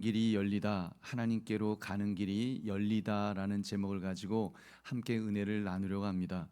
길이 열리다, 하나님께로 가는 길이 열리다라는 제목을 가지고 함께 은혜를 나누려고 합니다.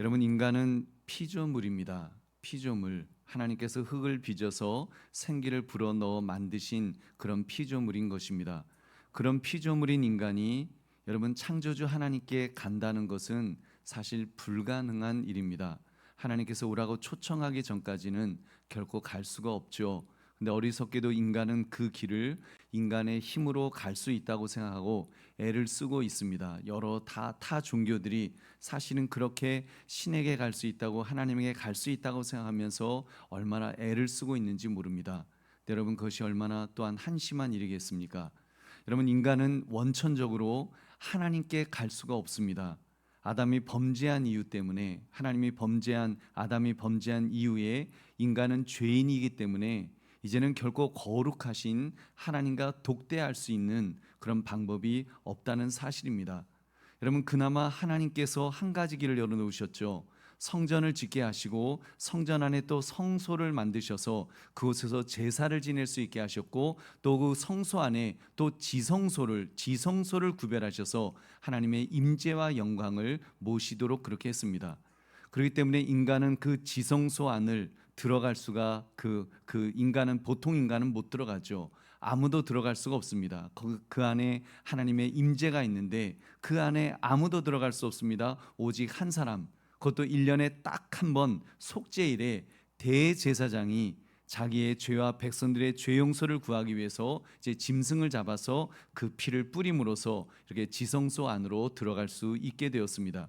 여러분, 인간은 피조물입니다. 피조물. 하나님께서 흙을 빚어서 생기를 불어넣어 만드신 그런 피조물인 것입니다. 그런 피조물인 인간이 여러분 창조주 하나님께 간다는 것은 사실 불가능한 일입니다. 하나님께서 오라고 초청하기 전까지는 결코 갈 수가 없죠. 근데 어리석게도 인간은 그 길을 인간의 힘으로 갈 수 있다고 생각하고 애를 쓰고 있습니다. 여러 타 종교들이 사실은 그렇게 신에게 갈 수 있다고, 하나님에게 갈 수 있다고 생각하면서 얼마나 애를 쓰고 있는지 모릅니다. 여러분, 그것이 얼마나 또한 한심한 일이겠습니까? 여러분, 인간은 원천적으로 하나님께 갈 수가 없습니다. 아담이 범죄한 이유 때문에, 아담이 범죄한 이후에 인간은 죄인이기 때문에 이제는 결코 거룩하신 하나님과 독대할 수 있는 그런 방법이 없다는 사실입니다. 여러분, 그나마 하나님께서 한 가지 길을 열어놓으셨죠. 성전을 짓게 하시고 성전 안에 또 성소를 만드셔서 그곳에서 제사를 지낼 수 있게 하셨고, 또 그 성소 안에 또 지성소를 구별하셔서 하나님의 임재와 영광을 모시도록 그렇게 했습니다. 그렇기 때문에 인간은 그 지성소 안을 들어갈 수가 보통 인간은 못 들어가죠. 아무도 들어갈 수가 없습니다. 그 안에 하나님의 임재가 있는데 그 안에 아무도 들어갈 수 없습니다. 오직 한 사람, 그것도 1년에 딱 한 번 속죄일에 대제사장이 자기의 죄와 백성들의 죄 용서를 구하기 위해서 이제 짐승을 잡아서 그 피를 뿌림으로써 이렇게 지성소 안으로 들어갈 수 있게 되었습니다.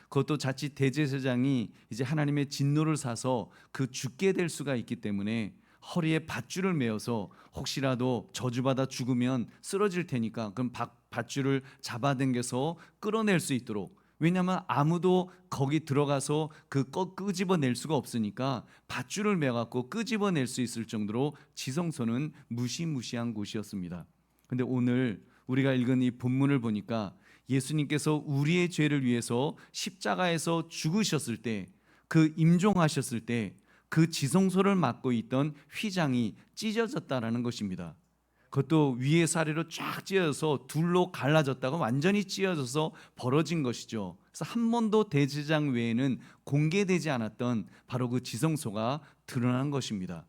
그것도 자칫 대제사장이 이제 하나님의 진노를 사서 그 죽게 될 수가 있기 때문에 허리에 밧줄을 메어서 혹시라도 저주받아 죽으면 쓰러질 테니까 그럼 밧줄을 잡아당겨서 끌어낼 수 있도록, 왜냐하면 아무도 거기 들어가서 끄집어낼 수가 없으니까 밧줄을 메어갖고 끄집어낼 수 있을 정도로 지성소는 무시무시한 곳이었습니다. 근데 오늘 우리가 읽은 이 본문을 보니까 예수님께서 우리의 죄를 위해서 십자가에서 죽으셨을 때, 그 임종하셨을 때 그 지성소를 맡고 있던 휘장이 찢어졌다라는 것입니다. 그것도 위에서 아래로 쫙 찢어져서 둘로 갈라졌다가 완전히 찢어져서 벌어진 것이죠. 그래서 한 번도 대제사장 외에는 공개되지 않았던 바로 그 지성소가 드러난 것입니다.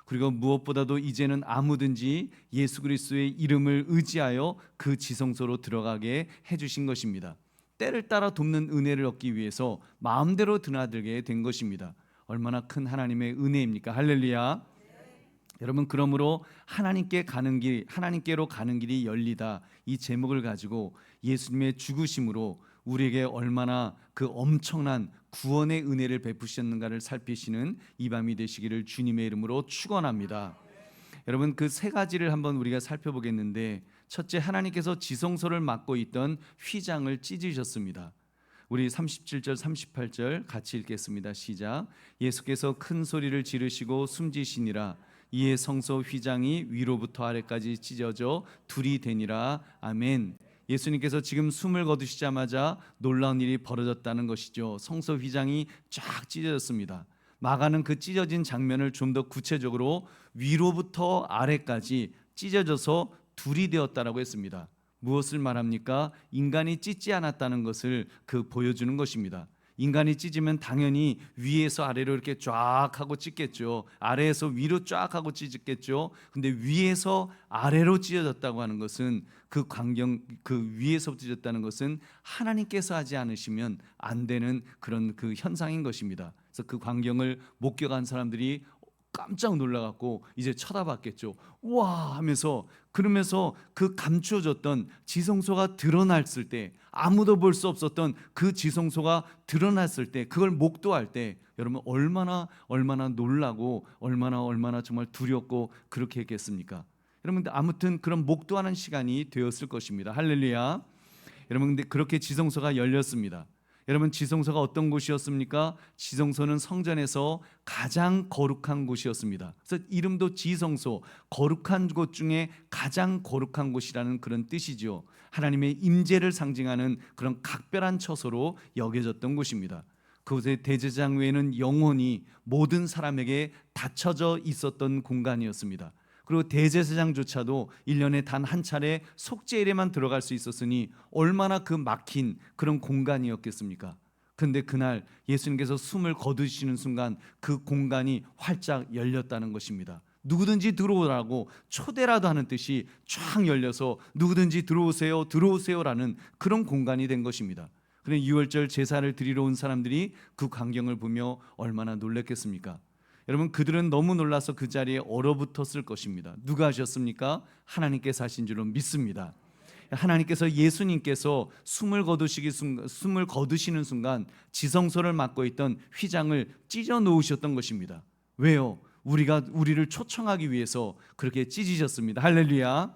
그리고 무엇보다도 이제는 아무든지 예수 그리스도의 이름을 의지하여 그 지성소로 들어가게 해주신 것입니다. 때를 따라 돕는 은혜를 얻기 위해서 마음대로 드나들게 된 것입니다. 얼마나 큰 하나님의 은혜입니까? 할렐루야. 여러분, 그러므로 하나님께로 가는 길이 열리다, 이 제목을 가지고 예수님의 죽으심으로 우리에게 얼마나 그 엄청난 구원의 은혜를 베푸셨는가를 살피시는 이 밤이 되시기를 주님의 이름으로 축원합니다. 여러분, 그 세 가지를 한번 우리가 살펴보겠는데, 첫째, 하나님께서 지성소를 맡고 있던 휘장을 찢으셨습니다. 우리 37절 38절 같이 읽겠습니다. 시작. 예수께서 큰 소리를 지르시고 숨지시니라. 이에 성소 휘장이 위로부터 아래까지 찢어져 둘이 되니라. 아멘. 예수님께서 지금 숨을 거두시자마자 놀라운 일이 벌어졌다는 것이죠. 성소 휘장이 쫙 찢어졌습니다. 마가는 그 찢어진 장면을 좀 더 구체적으로 위로부터 아래까지 찢어져서 둘이 되었다라고 했습니다. 무엇을 말합니까? 인간이 찢지 않았다는 것을 보여주는 것입니다. 인간이 찢으면 당연히 위에서 아래로 이렇게 쫙 하고 찢겠죠. 아래에서 위로 쫙 하고 찢겠죠. 근데 위에서 아래로 찢어졌다고 하는 것은 그 위에서 찢었다는 것은 하나님께서 하지 않으시면 안 되는 그런 그 현상인 것입니다. 그래서 그 광경을 목격한 사람들이 깜짝 놀라갖고 이제 쳐다봤겠죠. 와 하면서, 그러면서 그 감추어졌던 지성소가 드러났을 때, 아무도 볼 수 없었던 그 지성소가 드러났을 때, 그걸 목도할 때 여러분 얼마나 놀라고 얼마나 정말 두렵고 그렇게 했겠습니까? 여러분, 아무튼 그런 목도하는 시간이 되었을 것입니다. 할렐루야. 여러분, 근데 그렇게 지성소가 열렸습니다. 여러분, 지성소가 어떤 곳이었습니까? 지성소는 성전에서 가장 거룩한 곳이었습니다. 그래서 이름도 지성소, 거룩한 곳 중에 가장 거룩한 곳이라는 그런 뜻이죠. 하나님의 임재를 상징하는 그런 각별한 처소로 여겨졌던 곳입니다. 그곳에 대제사장 외에는 영원히 모든 사람에게 닫혀져 있었던 공간이었습니다. 그리고 대제사장조차도 1년에 단 한 차례 속죄일에만 들어갈 수 있었으니 얼마나 그 막힌 그런 공간이었겠습니까? 근데 그날 예수님께서 숨을 거두시는 순간 그 공간이 활짝 열렸다는 것입니다. 누구든지 들어오라고 초대라도 하는 뜻이 쫙 열려서 누구든지 들어오세요, 들어오세요라는 그런 공간이 된 것입니다. 그런데 유월절 제사를 드리러 온 사람들이 그 광경을 보며 얼마나 놀랐겠습니까? 여러분, 그들은 너무 놀라서 그 자리에 얼어붙었을 것입니다. 누가 하셨습니까? 하나님께서 하신 줄로 믿습니다. 하나님께서, 예수님께서 숨을 거두시는 순간 지성소를 맡고 있던 휘장을 찢어 놓으셨던 것입니다. 왜요? 우리를 초청하기 위해서 그렇게 찢으셨습니다. 할렐루야.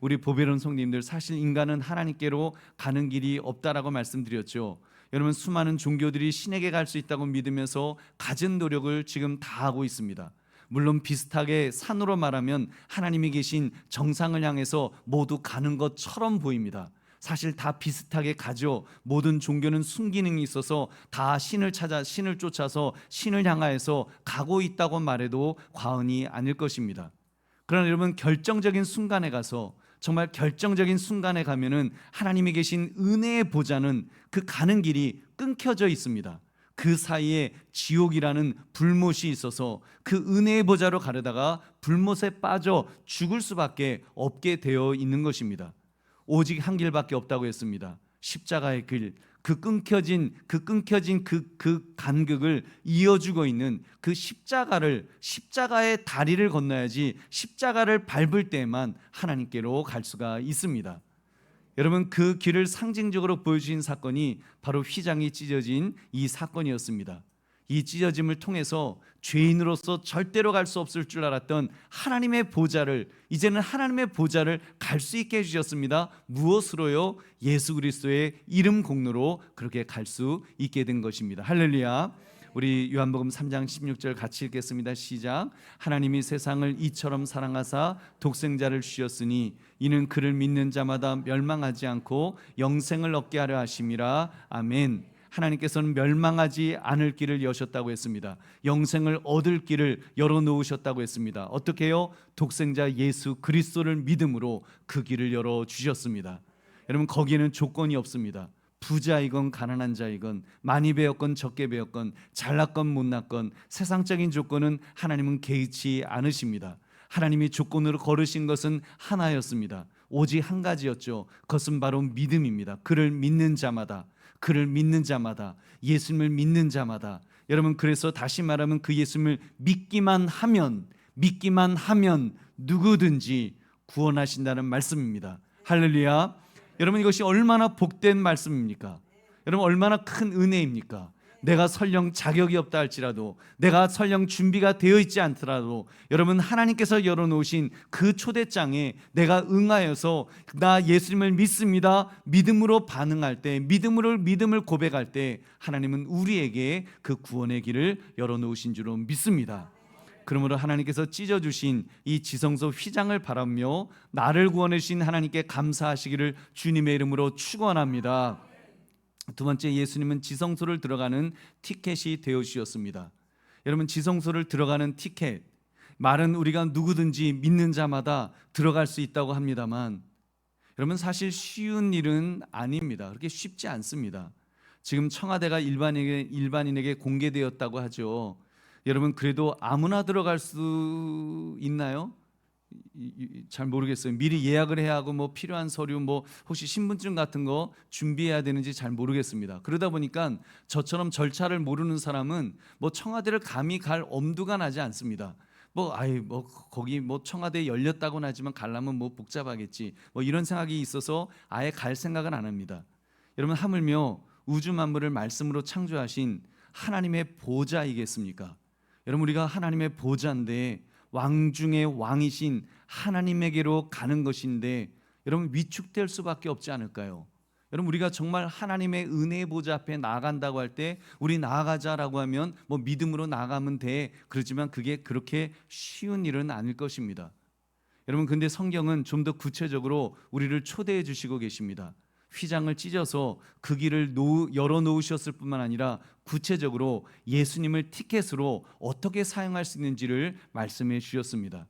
우리 보배로운 성도님들, 사실 인간은 하나님께로 가는 길이 없다라고 말씀드렸죠. 여러분, 수많은 종교들이 신에게 갈 수 있다고 믿으면서 갖은 노력을 지금 다 하고 있습니다. 물론 비슷하게 산으로 말하면 하나님이 계신 정상을 향해서 모두 가는 것처럼 보입니다. 사실 다 비슷하게 가죠. 모든 종교는 순기능이 있어서 다 신을 쫓아서 신을 향하여서 가고 있다고 말해도 과언이 아닐 것입니다. 그러나 여러분, 결정적인 순간에 가서, 정말 결정적인 순간에 가면은 하나님이 계신 은혜의 보좌는 그 가는 길이 끊겨져 있습니다. 그 사이에 지옥이라는 불못이 있어서 그 은혜의 보좌로 가려다가 불못에 빠져 죽을 수밖에 없게 되어 있는 것입니다. 오직 한 길밖에 없다고 했습니다. 십자가의 길, 그 끊겨진 그 간극을 이어주고 있는 그 십자가의 다리를 건너야지 십자가를 밟을 때만 하나님께로 갈 수가 있습니다. 여러분, 그 길을 상징적으로 보여주신 사건이 바로 휘장이 찢어진 이 사건이었습니다. 이 찢어짐을 통해서 죄인으로서 절대로 갈 수 없을 줄 알았던 하나님의 보좌를, 이제는 하나님의 보좌를 갈 수 있게 해주셨습니다. 무엇으로요? 예수 그리스도의 이름 공로로 그렇게 갈 수 있게 된 것입니다. 할렐루야. 우리 요한복음 3장 16절 같이 읽겠습니다. 시작. 하나님이 세상을 이처럼 사랑하사 독생자를 주셨으니 이는 그를 믿는 자마다 멸망하지 않고 영생을 얻게 하려 하심이라. 아멘. 하나님께서는 멸망하지 않을 길을 여셨다고 했습니다. 영생을 얻을 길을 열어놓으셨다고 했습니다. 어떻게 해요? 독생자 예수 그리스도를 믿음으로 그 길을 열어주셨습니다. 여러분, 거기에는 조건이 없습니다. 부자이건 가난한 자이건, 많이 배웠건 적게 배웠건, 잘났건 못났건, 세상적인 조건은 하나님은 개의치 않으십니다. 하나님이 조건으로 걸으신 것은 하나였습니다. 오직 한 가지였죠. 그것은 바로 믿음입니다. 그를 믿는 자마다, 예수님을 믿는 자마다. 여러분, 그래서 다시 말하면 그 예수님을 믿기만 하면 누구든지 구원하신다는 말씀입니다. 할렐루야. 여러분, 이것이 얼마나 복된 말씀입니까? 여러분, 얼마나 큰 은혜입니까? 내가 설령 자격이 없다 할지라도, 내가 설령 준비가 되어 있지 않더라도, 여러분, 하나님께서 열어놓으신 그 초대장에 내가 응하여서 나 예수님을 믿습니다, 믿음으로 반응할 때, 믿음을 고백할 때 하나님은 우리에게 그 구원의 길을 열어놓으신 줄로 믿습니다. 그러므로 하나님께서 찢어주신 이 지성소 휘장을 바라며 나를 구원해 주신 하나님께 감사하시기를 주님의 이름으로 축원합니다. 두 번째, 예수님은 지성소를 들어가는 티켓이 되어주셨습니다. 여러분, 지성소를 들어가는 티켓, 말은 우리가 누구든지 믿는 자마다 들어갈 수 있다고 합니다만, 여러분, 사실 쉬운 일은 아닙니다. 그렇게 쉽지 않습니다. 지금 청와대가 일반인에게 공개되었다고 하죠. 여러분, 그래도 아무나 들어갈 수 있나요? 잘 모르겠어요. 미리 예약을 해야 하고 뭐 필요한 서류, 뭐 혹시 신분증 같은 거 준비해야 되는지 잘 모르겠습니다. 그러다 보니까 저처럼 절차를 모르는 사람은 뭐 청와대를 감히 갈 엄두가 나지 않습니다. 거기 청와대에 열렸다고는 하지만 가려면 뭐 복잡하겠지, 뭐 이런 생각이 있어서 아예 갈 생각은 안 합니다. 여러분, 하물며 우주 만물을 말씀으로 창조하신 하나님의 보좌이겠습니까? 여러분, 우리가 하나님의 보좌인데, 왕 중의 왕이신 하나님에게로 가는 것인데, 여러분, 위축될 수밖에 없지 않을까요? 여러분, 우리가 정말 하나님의 은혜의 보좌 앞에 나아간다고 할 때, 우리 나아가자라고 하면 뭐 믿음으로 나아가면 돼, 그렇지만 그게 그렇게 쉬운 일은 아닐 것입니다. 여러분, 근데 성경은 좀 더 구체적으로 우리를 초대해 주시고 계십니다. 휘장을 찢어서 그 길을 열어놓으셨을 뿐만 아니라 구체적으로 예수님을 티켓으로 어떻게 사용할 수 있는지를 말씀해 주셨습니다.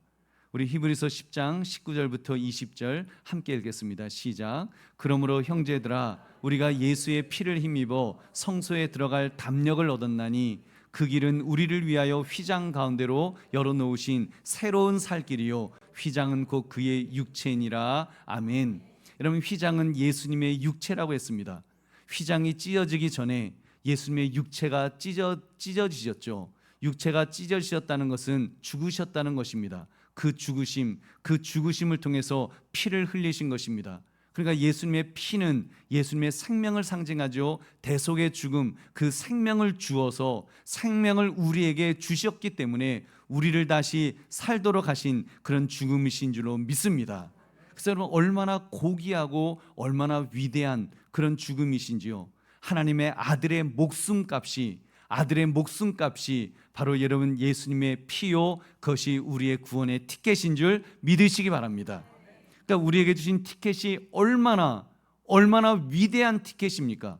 우리 히브리서 10장 19절부터 20절 함께 읽겠습니다. 시작. 그러므로 형제들아 우리가 예수의 피를 힘입어 성소에 들어갈 담력을 얻었나니 그 길은 우리를 위하여 휘장 가운데로 열어놓으신 새로운 살 길이요 휘장은 곧 그의 육체니라. 아멘. 여러분, 휘장은 예수님의 육체라고 했습니다. 휘장이 찢어지기 전에 예수님의 육체가 찢어지셨죠. 육체가 찢어지셨다는 것은 죽으셨다는 것입니다. 그 죽으심을 통해서 피를 흘리신 것입니다. 그러니까 예수님의 피는 예수님의 생명을 상징하죠. 대속의 죽음, 그 생명을 주어서 생명을 우리에게 주셨기 때문에 우리를 다시 살도록 하신 그런 죽음이신 줄로 믿습니다. 그래서 여러분, 얼마나 고귀하고 얼마나 위대한 그런 죽음이신지요. 하나님의 아들의 목숨값이 바로 여러분 예수님의 피요, 그것이 우리의 구원의 티켓인 줄 믿으시기 바랍니다. 그러니까 우리에게 주신 티켓이 얼마나 위대한 티켓입니까?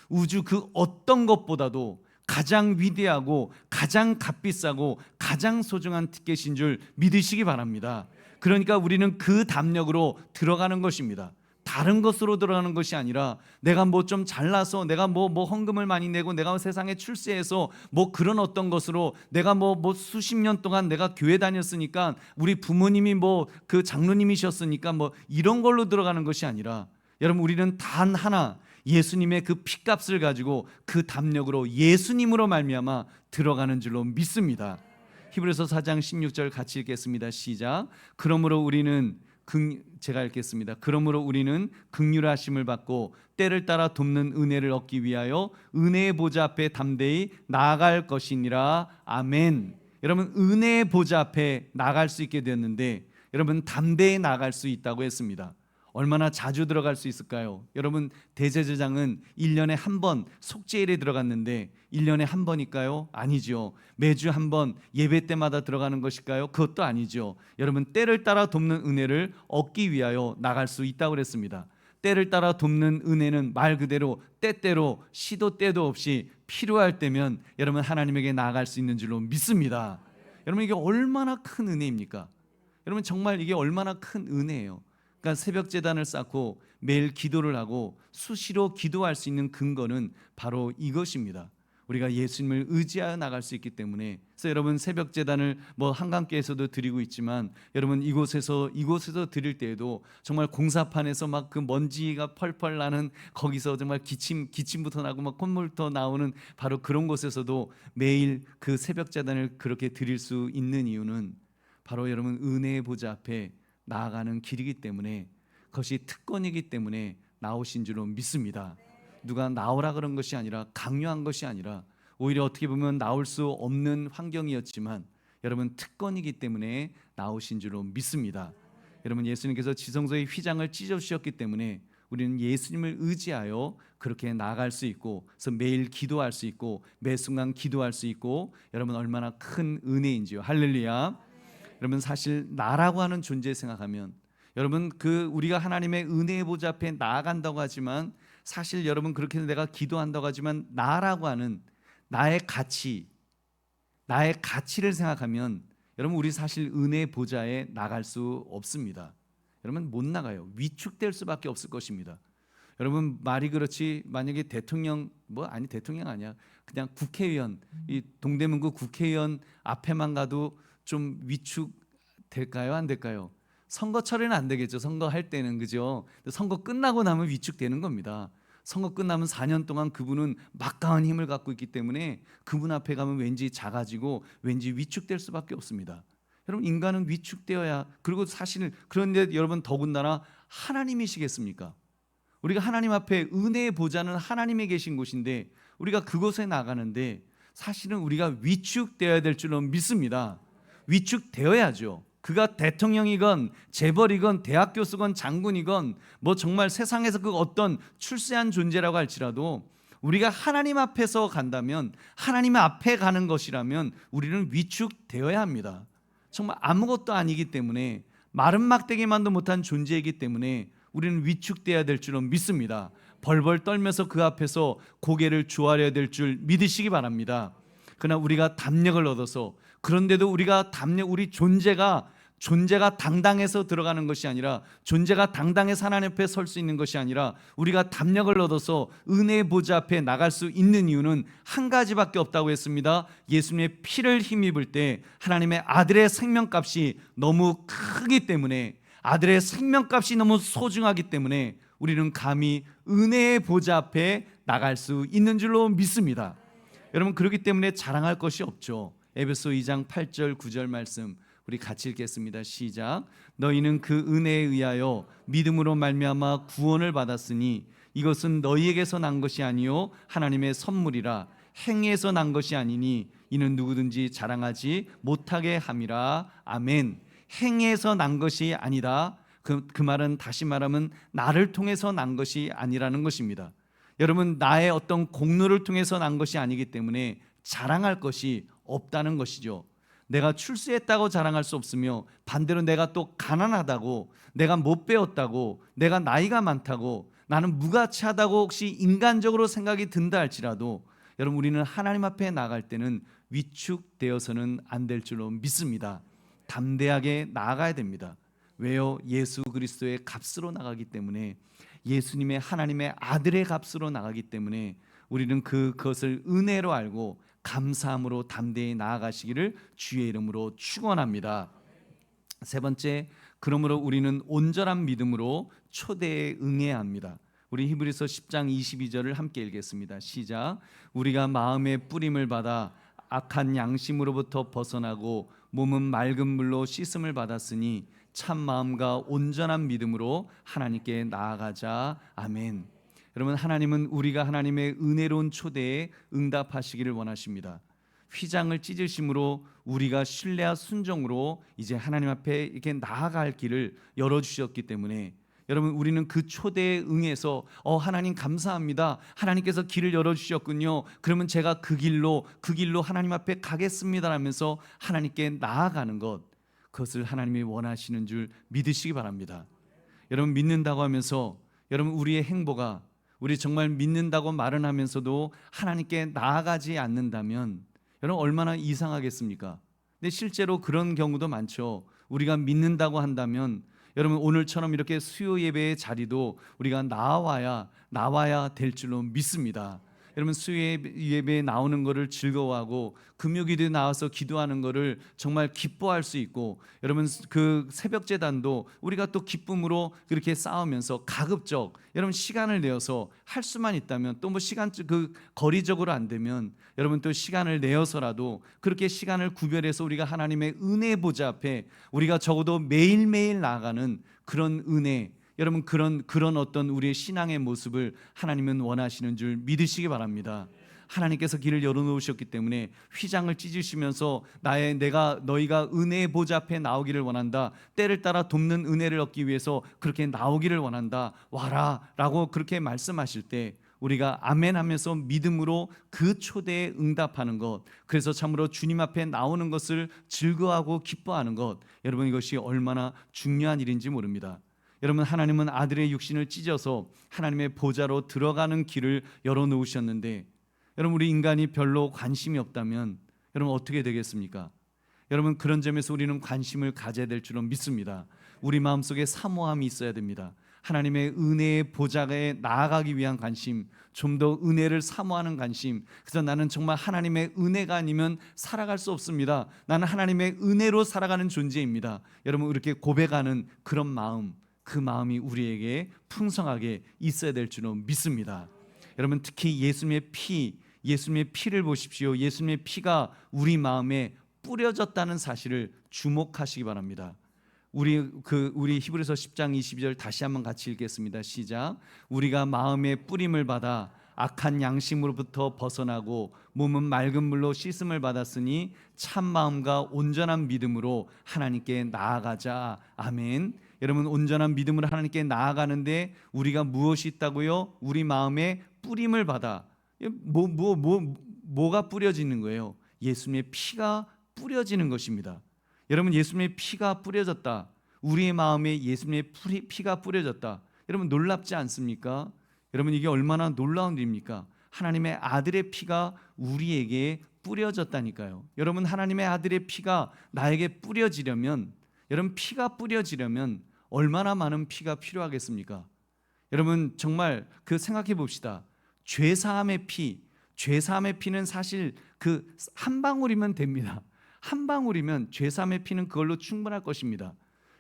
우주 그 어떤 것보다도 가장 위대하고 가장 값비싸고 가장 소중한 티켓인 줄 믿으시기 바랍니다. 그러니까 우리는 그 담력으로 들어가는 것입니다. 다른 것으로 들어가는 것이 아니라 내가 뭐 좀 잘나서 내가 뭐 헌금을 많이 내고 내가 세상에 출세해서 뭐 그런 어떤 것으로 내가 뭐 수십 년 동안 내가 교회 다녔으니까 우리 부모님이 뭐 그 장로님이셨으니까 뭐 이런 걸로 들어가는 것이 아니라 여러분, 우리는 단 하나 예수님의 그 피값을 가지고 그 담력으로 예수님으로 말미암아 들어가는 줄로 믿습니다. 히브리서 4장 16절 같이 읽겠습니다. 시작. 그러므로 우리는 제가 읽겠습니다. 그러므로 우리는 긍휼하심을 받고 때를 따라 돕는 은혜를 얻기 위하여 은혜의 보좌 앞에 담대히 나아갈 것이니라. 아멘. 여러분, 은혜의 보좌 앞에 나갈 수 있게 되었는데 여러분, 담대히 나갈 수 있다고 했습니다. 얼마나 자주 들어갈 수 있을까요? 여러분, 대제사장은 1년에 한 번 속죄일에 들어갔는데 1년에 한 번일까요? 아니죠. 매주 한 번 예배 때마다 들어가는 것일까요? 그것도 아니죠. 여러분, 때를 따라 돕는 은혜를 얻기 위하여 나갈 수 있다고 그랬습니다. 때를 따라 돕는 은혜는 말 그대로 때때로 시도 때도 없이 필요할 때면 여러분 하나님에게 나아갈 수 있는 줄로 믿습니다. 여러분, 이게 얼마나 큰 은혜입니까? 여러분, 정말 이게 얼마나 큰 은혜예요. 그러니까 새벽 제단을 쌓고 매일 기도를 하고 수시로 기도할 수 있는 근거는 바로 이것입니다. 우리가 예수님을 의지하여 나갈 수 있기 때문에. 그래서 여러분, 새벽 제단을 뭐 한강교에서도 드리고 있지만 여러분, 이곳에서 드릴 때에도 정말 공사판에서 막 그 먼지가 펄펄 나는 거기서 정말 기침부터 나고 막 콧물부터 나오는 바로 그런 곳에서도 매일 그 새벽 제단을 그렇게 드릴 수 있는 이유는 바로 여러분 은혜의 보좌 앞에 나아가는 길이기 때문에, 그것이 특권이기 때문에 나오신 줄로 믿습니다. 누가 나오라 그런 것이 아니라, 강요한 것이 아니라, 오히려 어떻게 보면 나올 수 없는 환경이었지만 여러분 특권이기 때문에 나오신 줄로 믿습니다. 여러분, 예수님께서 지성소의 휘장을 찢어주셨기 때문에 우리는 예수님을 의지하여 그렇게 나아갈 수 있고, 그래서 매일 기도할 수 있고 매 순간 기도할 수 있고, 여러분 얼마나 큰 은혜인지요. 할렐루야. 여러분, 사실 나라고 하는 존재 생각하면 여러분, 그 우리가 하나님의 은혜의 보좌 앞에 나아간다고 하지만 사실 여러분, 그렇게 내가 기도한다고 하지만 나라고 하는 나의 가치를 생각하면 여러분, 우리 사실 은혜의 보좌에 나갈 수 없습니다. 여러분, 못 나가요. 위축될 수밖에 없을 것입니다. 여러분, 말이 그렇지 만약에 대통령 대통령 아니야, 그냥 국회의원, 이 동대문구 국회의원 앞에만 가도 좀 위축될까요? 안 될까요? 선거철에는 안 되겠죠. 선거할 때는, 그죠? 선거 끝나고 나면 위축되는 겁니다. 선거 끝나면 4년 동안 그분은 막강한 힘을 갖고 있기 때문에 그분 앞에 가면 왠지 작아지고 왠지 위축될 수밖에 없습니다. 여러분, 인간은 위축되어야, 그리고 사실 그런데 여러분 더군다나 하나님이시겠습니까? 우리가 하나님 앞에 은혜의 보좌는 하나님이 계신 곳인데 우리가 그곳에 나가는데 사실은 우리가 위축되어야 될 줄로 믿습니다. 위축되어야죠. 그가 대통령이건 재벌이건 대학 교수건 장군이건 뭐 정말 세상에서 그 어떤 출세한 존재라고 할지라도 우리가 하나님 앞에서 간다면, 하나님 앞에 가는 것이라면 우리는 위축되어야 합니다. 정말 아무것도 아니기 때문에, 마른 막대기만도 못한 존재이기 때문에 우리는 위축되어야 될 줄로 믿습니다. 벌벌 떨면서 그 앞에서 고개를 조아려야 될 줄 믿으시기 바랍니다. 그러나 우리가 담력을 얻어서, 그런데도 우리 존재가 존재가 당당해서 들어가는 것이 아니라, 존재가 당당해서 하나님 앞에 설 수 있는 것이 아니라, 우리가 담력을 얻어서 은혜의 보좌 앞에 나갈 수 있는 이유는 한 가지밖에 없다고 했습니다. 예수님의 피를 힘입을 때 하나님의 아들의 생명값이 너무 크기 때문에, 아들의 생명값이 너무 소중하기 때문에 우리는 감히 은혜의 보좌 앞에 나갈 수 있는 줄로 믿습니다. 여러분, 그렇기 때문에 자랑할 것이 없죠. 에베소 2장 8절 9절 말씀 우리 같이 읽겠습니다. 시작. 너희는 그 은혜에 의하여 믿음으로 말미암아 구원을 받았으니 이것은 너희에게서 난 것이 아니요 하나님의 선물이라. 행위에서 난 것이 아니니 이는 누구든지 자랑하지 못하게 함이라. 아멘. 행위에서 난 것이 아니다. 그 말은 다시 말하면 나를 통해서 난 것이 아니라는 것입니다. 여러분, 나의 어떤 공로를 통해서 난 것이 아니기 때문에 자랑할 것이 없다는 것이죠. 내가 출세했다고 자랑할 수 없으며, 반대로 내가 또 가난하다고, 내가 못 배웠다고, 내가 나이가 많다고, 나는 무가치하다고 혹시 인간적으로 생각이 든다 할지라도, 여러분, 우리는 하나님 앞에 나갈 때는 위축되어서는 안 될 줄로 믿습니다. 담대하게 나아가야 됩니다. 왜요? 예수 그리스도의 값으로 나가기 때문에, 예수님의 하나님의 아들의 값으로 나가기 때문에 우리는 그것을 은혜로 알고 감사함으로 담대히 나아가시기를 주의 이름으로 축원합니다. 세 번째, 그러므로 우리는 온전한 믿음으로 초대에 응해야 합니다. 우리 히브리서 10장 22절을 함께 읽겠습니다. 시작. 우리가 마음의 뿌림을 받아 악한 양심으로부터 벗어나고 몸은 맑은 물로 씻음을 받았으니 참 마음과 온전한 믿음으로 하나님께 나아가자. 아멘. 여러분, 하나님은 우리가 하나님의 은혜로운 초대에 응답하시기를 원하십니다. 휘장을 찢으심으로 우리가 신뢰와 순종으로 이제 하나님 앞에 이렇게 나아갈 길을 열어주셨기 때문에, 여러분, 우리는 그 초대에 응해서 하나님 감사합니다, 하나님께서 길을 열어주셨군요, 그러면 제가 그 길로 하나님 앞에 가겠습니다 하면서 하나님께 나아가는 것, 그것을 하나님이 원하시는 줄 믿으시기 바랍니다. 여러분, 믿는다고 하면서 여러분 우리의 행보가, 우리 정말 믿는다고 말은 하면서도 하나님께 나아가지 않는다면 여러분 얼마나 이상하겠습니까? 근데 실제로 그런 경우도 많죠. 우리가 믿는다고 한다면 여러분 오늘처럼 이렇게 수요 예배의 자리도 우리가 나와야 될 줄로 믿습니다. 여러분, 수요 예배에 나오는 것을 즐거워하고 금요기도에 나와서 기도하는 것을 정말 기뻐할 수 있고, 여러분 그 새벽 제단도 우리가 또 기쁨으로 그렇게 싸우면서 가급적 여러분 시간을 내어서 할 수만 있다면, 또 뭐 시간 그 거리적으로 안 되면 여러분 또 시간을 내어서라도 그렇게 시간을 구별해서 우리가 하나님의 은혜 보좌 앞에 우리가 적어도 매일매일 나아가는 그런 은혜, 여러분 그런 어떤 우리의 신앙의 모습을 하나님은 원하시는 줄 믿으시기 바랍니다. 하나님께서 길을 열어놓으셨기 때문에 휘장을 찢으시면서 너희가 은혜의 보좌 앞에 나오기를 원한다, 때를 따라 돕는 은혜를 얻기 위해서 그렇게 나오기를 원한다, 와라 라고 그렇게 말씀하실 때 우리가 아멘 하면서 믿음으로 그 초대에 응답하는 것, 그래서 참으로 주님 앞에 나오는 것을 즐거워하고 기뻐하는 것, 여러분 이것이 얼마나 중요한 일인지 모릅니다. 여러분, 하나님은 아들의 육신을 찢어서 하나님의 보좌로 들어가는 길을 열어놓으셨는데, 여러분 우리 인간이 별로 관심이 없다면 여러분 어떻게 되겠습니까? 여러분, 그런 점에서 우리는 관심을 가져야 될 줄로 믿습니다. 우리 마음속에 사모함이 있어야 됩니다. 하나님의 은혜의 보좌에 나아가기 위한 관심, 좀 더 은혜를 사모하는 관심. 그래서 나는 정말 하나님의 은혜가 아니면 살아갈 수 없습니다, 나는 하나님의 은혜로 살아가는 존재입니다, 여러분 이렇게 고백하는 그런 마음, 그 마음이 우리에게 풍성하게 있어야 될 줄로 믿습니다. 여러분, 특히 예수님의 피를 보십시오. 예수님의 피가 우리 마음에 뿌려졌다는 사실을 주목하시기 바랍니다. 우리 히브리서 10장 22절 다시 한번 같이 읽겠습니다. 시작. 우리가 마음의 뿌림을 받아 악한 양심으로부터 벗어나고 몸은 맑은 물로 씻음을 받았으니 참 마음과 온전한 믿음으로 하나님께 나아가자. 아멘. 여러분, 온전한 믿음으로 하나님께 나아가는데 우리가 무엇이 있다고요? 우리 마음에 뿌림을 받아. 뭐가 뿌려지는 거예요? 예수님의 피가 뿌려지는 것입니다. 여러분, 예수님의 피가 뿌려졌다, 우리의 마음에 예수님의 피가 뿌려졌다. 여러분 놀랍지 않습니까? 여러분, 이게 얼마나 놀라운 일입니까? 하나님의 아들의 피가 우리에게 뿌려졌다니까요. 여러분, 하나님의 아들의 피가 나에게 뿌려지려면 여러분, 피가 뿌려지려면 얼마나 많은 피가 필요하겠습니까? 여러분, 정말 그 생각해 봅시다. 죄사함의 피는 사실 그 한 방울이면 됩니다. 한 방울이면 죄사함의 피는 그걸로 충분할 것입니다.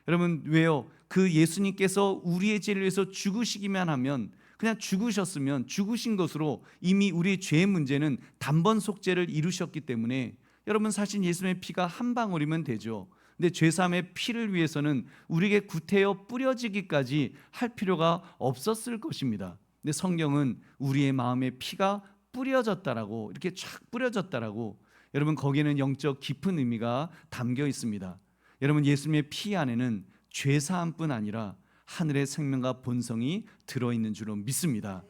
여러분, 왜요? 그 예수님께서 우리의 죄를 위해서 죽으시기만 하면, 그냥 죽으셨으면 죽으신 것으로 이미 우리의 죄의 문제는 단번 속죄를 이루셨기 때문에 여러분, 사실 예수님의 피가 한 방울이면 되죠. 근데 죄사함의 피를 위해서는 우리에게 구태여 뿌려지기까지 할 필요가 없었을 것입니다. 근데 성경은 우리의 마음에 피가 뿌려졌다라고, 이렇게 쫙 뿌려졌다라고, 여러분, 거기에는 영적 깊은 의미가 담겨 있습니다. 여러분, 예수님의 피 안에는 죄사함뿐 아니라 하늘의 생명과 본성이 들어있는 줄로 믿습니다.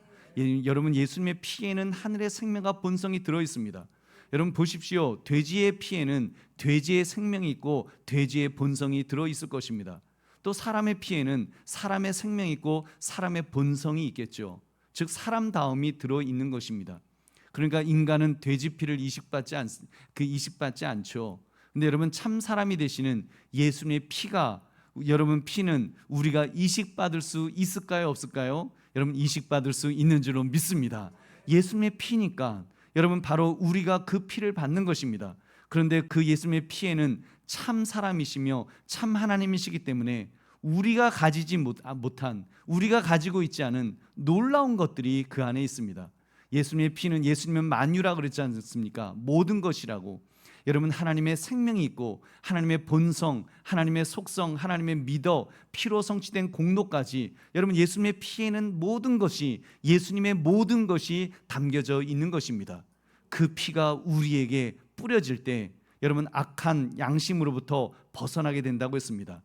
여러분, 예수님의 피에는 하늘의 생명과 본성이 들어있습니다. 여러분 보십시오. 돼지의 피에는 돼지의 생명이 있고 돼지의 본성이 들어있을 것입니다. 또 사람의 피에는 사람의 생명이 있고 사람의 본성이 있겠죠. 즉 사람다움이 들어있는 것입니다. 그러니까 인간은 돼지 피를 이식받지 않죠. 근데 여러분, 참 사람이 되시는 예수님의 피가, 여러분 피는 우리가 이식받을 수 있을까요, 없을까요? 여러분, 이식받을 수 있는 줄로 믿습니다. 예수님의 피니까 여러분, 바로 우리가 그 피를 받는 것입니다. 그런데 그 예수님의 피에는 참 사람이시며 참 하나님이시기 때문에 우리가 가지지 못한, 우리가 가지고 있지 않은 놀라운 것들이 그 안에 있습니다. 예수님의 피는, 예수님은 만유라 그랬지 않습니까? 모든 것이라고. 여러분, 하나님의 생명이 있고 하나님의 본성, 하나님의 속성, 하나님의 믿어, 피로 성취된 공로까지, 여러분, 예수님의 피에는 모든 것이, 예수님의 모든 것이 담겨져 있는 것입니다. 그 피가 우리에게 뿌려질 때 여러분, 악한 양심으로부터 벗어나게 된다고 했습니다.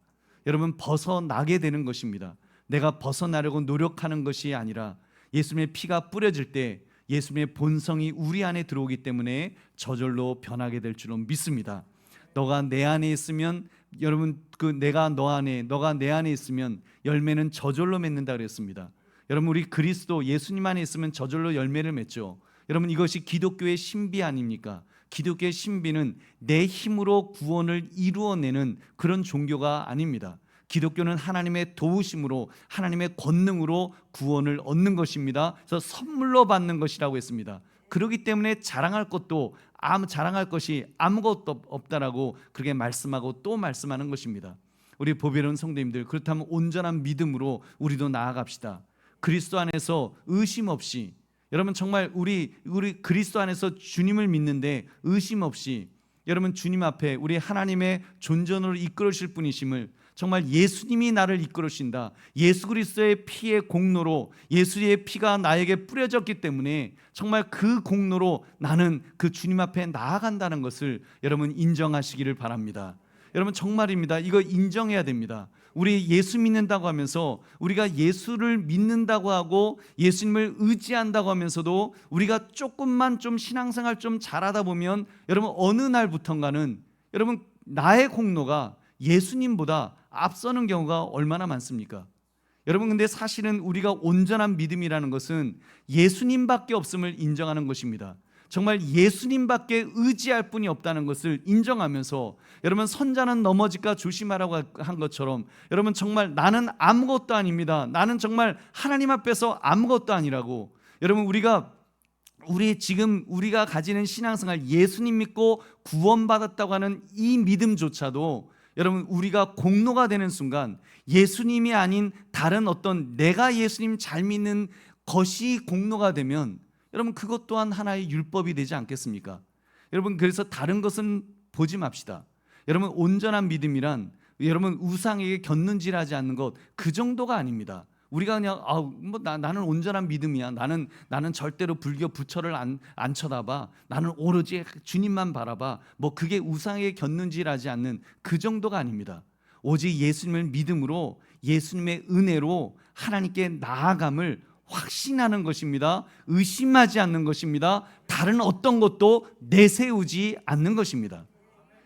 여러분, 벗어나게 되는 것입니다. 내가 벗어나려고 노력하는 것이 아니라 예수님의 피가 뿌려질 때 예수님의 본성이 우리 안에 들어오기 때문에 저절로 변하게 될 줄로 믿습니다. 너가 내 안에 있으면, 여러분, 내가 너 안에, 너가 내 안에 있으면 열매는 저절로 맺는다 그랬습니다. 여러분, 우리 그리스도 예수님 안에 있으면 저절로 열매를 맺죠. 여러분, 이것이 기독교의 신비 아닙니까? 기독교의 신비는 내 힘으로 구원을 이루어내는 그런 종교가 아닙니다. 기독교는 하나님의 도우심으로, 하나님의 권능으로 구원을 얻는 것입니다. 그래서 선물로 받는 것이라고 했습니다. 그렇기 때문에 자랑할 것이 아무것도 없다라고 그렇게 말씀하고 또 말씀하는 것입니다. 우리 보배로운 성도님들, 그렇다면 온전한 믿음으로 우리도 나아갑시다. 그리스도 안에서 의심 없이, 여러분, 정말 우리 그리스도 안에서 주님을 믿는데 의심 없이, 여러분, 주님 앞에 우리 하나님의 존전으로 이끌으실 분이심을, 정말 예수님이 나를 이끌으신다, 예수 그리스도의 피의 공로로, 예수의 피가 나에게 뿌려졌기 때문에 정말 그 공로로 나는 그 주님 앞에 나아간다는 것을 여러분 인정하시기를 바랍니다. 여러분, 정말입니다. 이거 인정해야 됩니다. 우리 예수 믿는다고 하면서, 우리가 예수를 믿는다고 하고 예수님을 의지한다고 하면서도 우리가 조금만 좀 신앙생활 좀 잘하다 보면 여러분, 어느 날부턴가는 여러분 나의 공로가 예수님보다 앞서는 경우가 얼마나 많습니까? 여러분, 근데 사실은 우리가 온전한 믿음이라는 것은 예수님밖에 없음을 인정하는 것입니다. 정말 예수님밖에 의지할 분이 없다는 것을 인정하면서, 여러분, 선자는 넘어질까 조심하라고 한 것처럼, 여러분, 정말 나는 아무것도 아닙니다. 나는 정말 하나님 앞에서 아무것도 아니라고. 여러분, 우리가 가지는 신앙생활, 예수님 믿고 구원받았다고 하는 이 믿음조차도 여러분, 우리가 공로가 되는 순간 예수님이 아닌 다른 어떤 내가 예수님 잘 믿는 것이 공로가 되면 여러분, 그것 또한 하나의 율법이 되지 않겠습니까? 여러분, 그래서 다른 것은 보지 맙시다. 여러분, 온전한 믿음이란 여러분 우상에게 곁눈질하지 않는 것, 그 정도가 아닙니다. 우리가 그냥 나는 온전한 믿음이야, 나는 절대로 불교 부처를 안 쳐다봐, 나는 오로지 주님만 바라봐, 그게 우상에게 곁눈질하지 않는 그 정도가 아닙니다. 오직 예수님을 믿음으로, 예수님의 은혜로 하나님께 나아감을 확신하는 것입니다. 의심하지 않는 것입니다. 다른 어떤 것도 내세우지 않는 것입니다.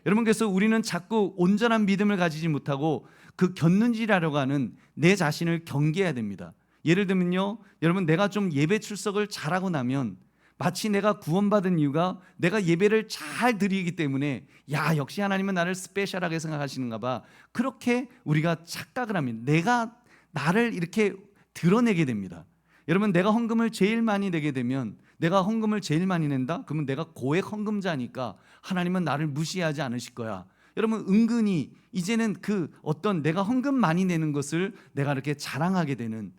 여러분, 그래서 우리는 자꾸 온전한 믿음을 가지지 못하고 그 곁눈질하려고 하는 내 자신을 경계해야 됩니다. 예를 들면요, 여러분, 내가 좀 예배 출석을 잘하고 나면 마치 내가 구원받은 이유가 내가 예배를 잘 드리기 때문에 야 역시 하나님은 나를 스페셜하게 생각하시는가 봐, 그렇게 우리가 착각을 하면 내가 나를 이렇게 드러내게 됩니다. 여러분, 내가 헌금을 제일 많이 내게 되면, 내가 헌금을 제일 많이 낸다? 그러면 내가 고액 헌금자니까 하나님은 나를 무시하지 않으실 거야. 여러분, 은근히 이제는 그 어떤 내가 헌금 많이 내는 것을 내가 이렇게 자랑하게 되는,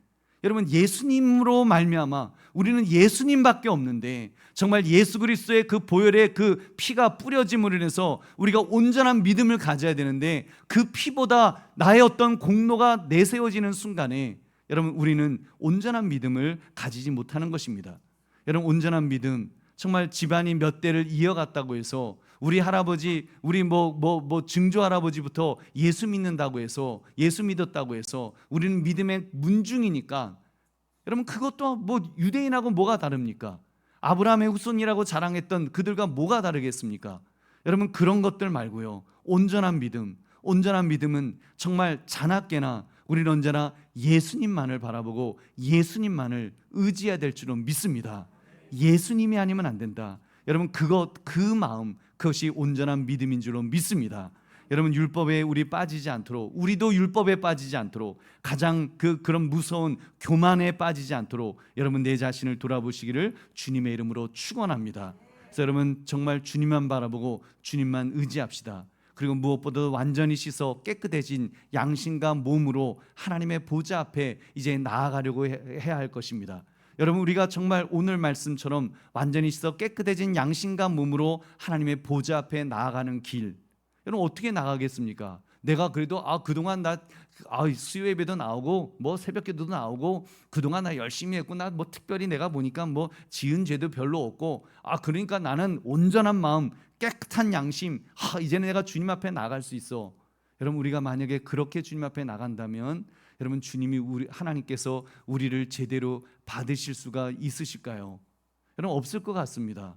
여러분, 예수님으로 말미암아 우리는 예수님밖에 없는데 정말 예수 그리스도의 그 보혈의 그 피가 뿌려짐으로 인해서 우리가 온전한 믿음을 가져야 되는데, 그 피보다 나의 어떤 공로가 내세워지는 순간에 여러분, 우리는 온전한 믿음을 가지지 못하는 것입니다. 여러분, 온전한 믿음, 정말 집안이 몇 대를 이어갔다고 해서 우리 할아버지, 우리 증조 할아버지부터 예수 믿는다고 해서, 예수 믿었다고 해서 우리는 믿음의 문중이니까, 여러분, 그것도 유대인하고 뭐가 다릅니까? 아브라함의 후손이라고 자랑했던 그들과 뭐가 다르겠습니까? 여러분, 그런 것들 말고요, 온전한 믿음은 정말 자나깨나 우리는 언제나 예수님만을 바라보고 예수님만을 의지해야 될 줄은 믿습니다. 예수님이 아니면 안 된다. 여러분, 그 마음, 그것이 온전한 믿음인 줄로 믿습니다. 여러분, 율법에 우리 빠지지 않도록, 우리도 율법에 빠지지 않도록, 가장 그런 무서운 교만에 빠지지 않도록 여러분, 내 자신을 돌아보시기를 주님의 이름으로 축원합니다. 그래서 여러분, 정말 주님만 바라보고 주님만 의지합시다. 그리고 무엇보다도 완전히 씻어 깨끗해진 양심과 몸으로 하나님의 보좌 앞에 이제 나아가려고 해야 할 것입니다. 여러분, 우리가 정말 오늘 말씀처럼 완전히 씻어 깨끗해진 양심과 몸으로 하나님의 보좌 앞에 나아가는 길, 여러분, 어떻게 나가겠습니까? 내가 그래도 그동안 나 수요 예배도 나오고 새벽 기도도 나오고 그동안 나 열심히 했고, 나 특별히 내가 보니까 지은 죄도 별로 없고, 그러니까 나는 온전한 마음, 깨끗한 양심, 이제는 내가 주님 앞에 나갈 수 있어. 여러분, 우리가 만약에 그렇게 주님 앞에 나간다면 여러분, 하나님께서 우리를 제대로 받으실 수가 있으실까요? 여러분, 없을 것 같습니다.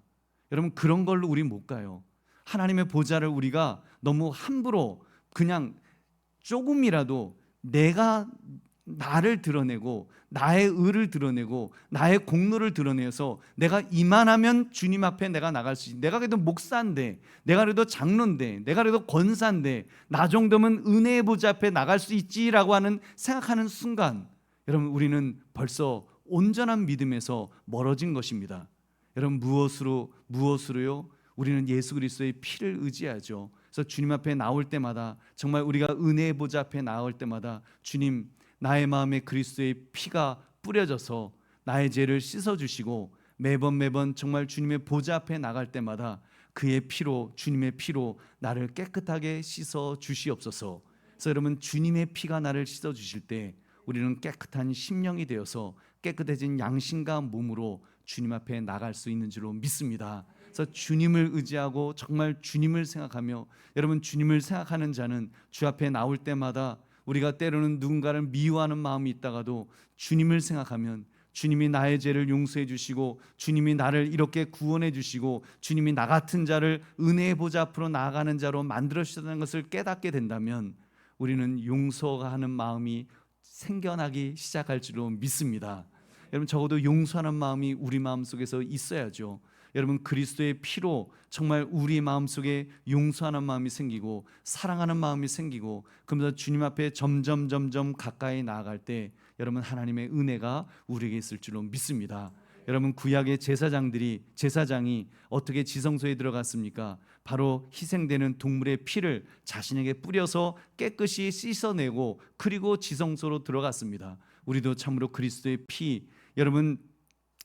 여러분, 그런 걸로 우리 못 가요. 하나님의 보좌를 우리가 너무 함부로 그냥 조금이라도 내가 나를 드러내고 나의 의를 드러내고 나의 공로를 드러내서 내가 이만하면 주님 앞에 내가 나갈 수 있지, 내가 그래도 목사인데, 내가 그래도 장로인데, 내가 그래도 권사인데 나 정도면 은혜의 보좌 앞에 나갈 수 있지라고 생각하는 순간, 여러분, 우리는 벌써 온전한 믿음에서 멀어진 것입니다. 여러분, 무엇으로요? 우리는 예수 그리스도의 피를 의지하죠. 그래서 주님 앞에 나올 때마다, 정말 우리가 은혜의 보좌 앞에 나올 때마다, 주님, 나의 마음에 그리스도의 피가 뿌려져서 나의 죄를 씻어주시고, 매번 정말 주님의 보좌 앞에 나갈 때마다 그의 피로, 주님의 피로 나를 깨끗하게 씻어 주시옵소서. 그래서 여러분, 주님의 피가 나를 씻어 주실 때 우리는 깨끗한 심령이 되어서 깨끗해진 양심과 몸으로 주님 앞에 나갈 수 있는 줄로 믿습니다. 그래서 주님을 의지하고 정말 주님을 생각하며, 여러분, 주님을 생각하는 자는 주 앞에 나올 때마다, 우리가 때로는 누군가를 미워하는 마음이 있다가도 주님을 생각하면 주님이 나의 죄를 용서해 주시고, 주님이 나를 이렇게 구원해 주시고, 주님이 나 같은 자를 은혜의 보좌 앞으로 나아가는 자로 만들어 주셨다는 것을 깨닫게 된다면 우리는 용서하는 마음이 생겨나기 시작할 줄로 믿습니다. 여러분, 적어도 용서하는 마음이 우리 마음속에서 있어야죠. 여러분, 그리스도의 피로 정말 우리 마음속에 용서하는 마음이 생기고 사랑하는 마음이 생기고, 그러면서 주님 앞에 점점 가까이 나아갈 때 여러분, 하나님의 은혜가 우리에게 있을 줄로 믿습니다. 여러분, 구약의 제사장이 어떻게 지성소에 들어갔습니까? 바로 희생되는 동물의 피를 자신에게 뿌려서 깨끗이 씻어내고 그리고 지성소로 들어갔습니다. 우리도 참으로 그리스도의 피, 여러분,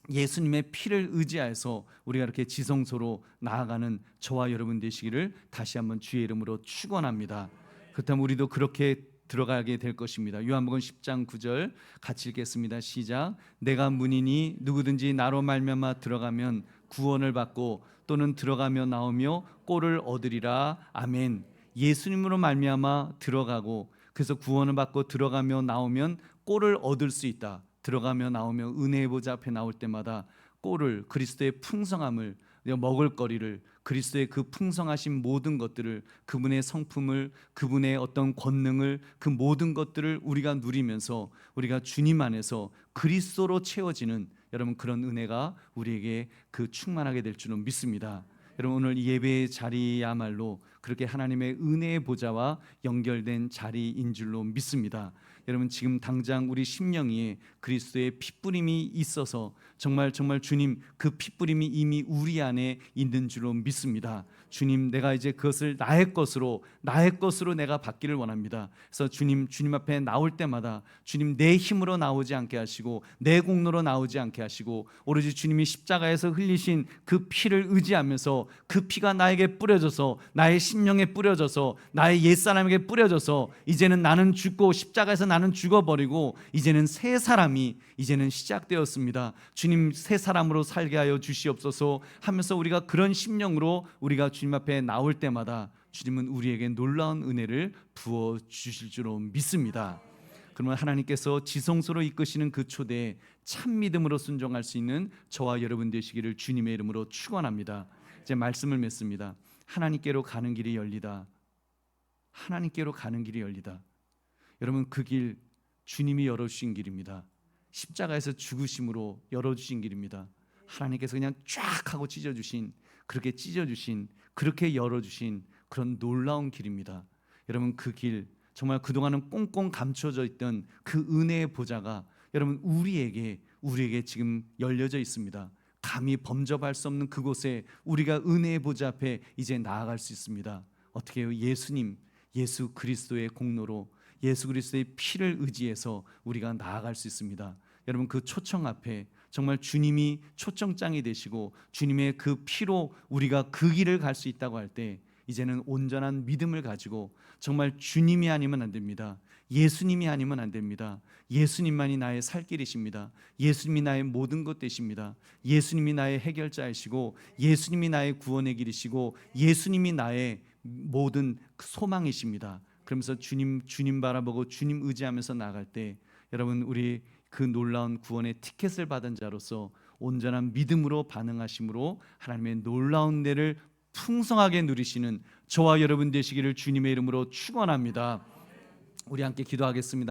예수님의 피를 의지하여서 우리가 이렇게 지성소로 나아가는 저와 여러분 되시기를 다시 한번 주의 이름으로 축원합니다. 그렇다면 우리도 그렇게 들어가게 될 것입니다. 요한복음 10장 9절 같이 읽겠습니다. 시작. 내가 문이니 누구든지 나로 말미암아 들어가면 구원을 받고 또는 들어가며 나오며 꼴을 얻으리라. 아멘. 예수님으로 말미암아 들어가고, 그래서 구원을 받고 들어가며 나오면 꼴을 얻을 수 있다. 들어가며 나오며 은혜의 보좌 앞에 나올 때마다 꼴을, 그리스도의 풍성함을, 먹을거리를, 그리스도의 그 풍성하신 모든 것들을, 그분의 성품을, 그분의 어떤 권능을, 그 모든 것들을 우리가 누리면서 우리가 주님 안에서 그리스도로 채워지는, 여러분 그런 은혜가 우리에게 그 충만하게 될 줄로 믿습니다. 여러분 오늘 예배의 자리야말로 그렇게 하나님의 은혜의 보좌와 연결된 자리인 줄로 믿습니다. 여러분 지금 당장 우리 심령에 그리스도의 핏부림이 있어서 정말 주님 그 핏부림이 이미 우리 안에 있는 줄로 믿습니다. 주님 내가 이제 그것을 나의 것으로 내가 받기를 원합니다. 그래서 주님 앞에 나올 때마다 주님 내 힘으로 나오지 않게 하시고 내 공로로 나오지 않게 하시고 오로지 주님이 십자가에서 흘리신 그 피를 의지하면서 그 피가 나에게 뿌려져서 나의 심령에 뿌려져서 나의 옛사람에게 뿌려져서 이제는 나는 죽고 십자가에서 나는 죽어버리고 이제는 새 사람이 이제는 시작되었습니다. 주님 새 사람으로 살게 하여 주시옵소서 하면서 우리가 그런 심령으로 우리가 주님 앞에 나올 때마다 주님은 우리에게 놀라운 은혜를 부어 주실 줄로 믿습니다. 그러면 하나님께서 지성소로 이끄시는 그 초대에 참 믿음으로 순종할 수 있는 저와 여러분 되시기를 주님의 이름으로 축원합니다. 이제 말씀을 맺습니다. 하나님께로 가는 길이 열리다. 하나님께로 가는 길이 열리다. 여러분 그 길 주님이 열어주신 길입니다. 십자가에서 죽으심으로 열어주신 길입니다. 하나님께서 그냥 쫙 하고 찢어주신 그렇게 열어주신 그런 놀라운 길입니다. 여러분 그 길 정말 그동안은 꽁꽁 감춰져 있던 그 은혜의 보좌가 여러분 우리에게 지금 열려져 있습니다. 감히 범접할 수 없는 그곳에 우리가 은혜의 보좌 앞에 이제 나아갈 수 있습니다. 어떻게 해요? 예수 그리스도의 공로로 예수 그리스도의 피를 의지해서 우리가 나아갈 수 있습니다. 여러분 그 초청 앞에 정말 주님이 초청장이 되시고 주님의 그 피로 우리가 그 길을 갈 수 있다고 할 때 이제는 온전한 믿음을 가지고 정말 주님이 아니면 안 됩니다. 예수님이 아니면 안 됩니다. 예수님만이 나의 살 길이십니다. 예수님이 나의 모든 것 되십니다. 예수님이 나의 해결자이시고 예수님이 나의 구원의 길이시고 예수님이 나의 모든 소망이십니다. 그러면서 주님 바라보고 주님 의지하면서 나갈 때 여러분 우리 그 놀라운 구원의 티켓을 받은 자로서 온전한 믿음으로 반응하심으로 하나님의 놀라운 은혜를 풍성하게 누리시는 저와 여러분 되시기를 주님의 이름으로 축원합니다. 우리 함께 기도하겠습니다.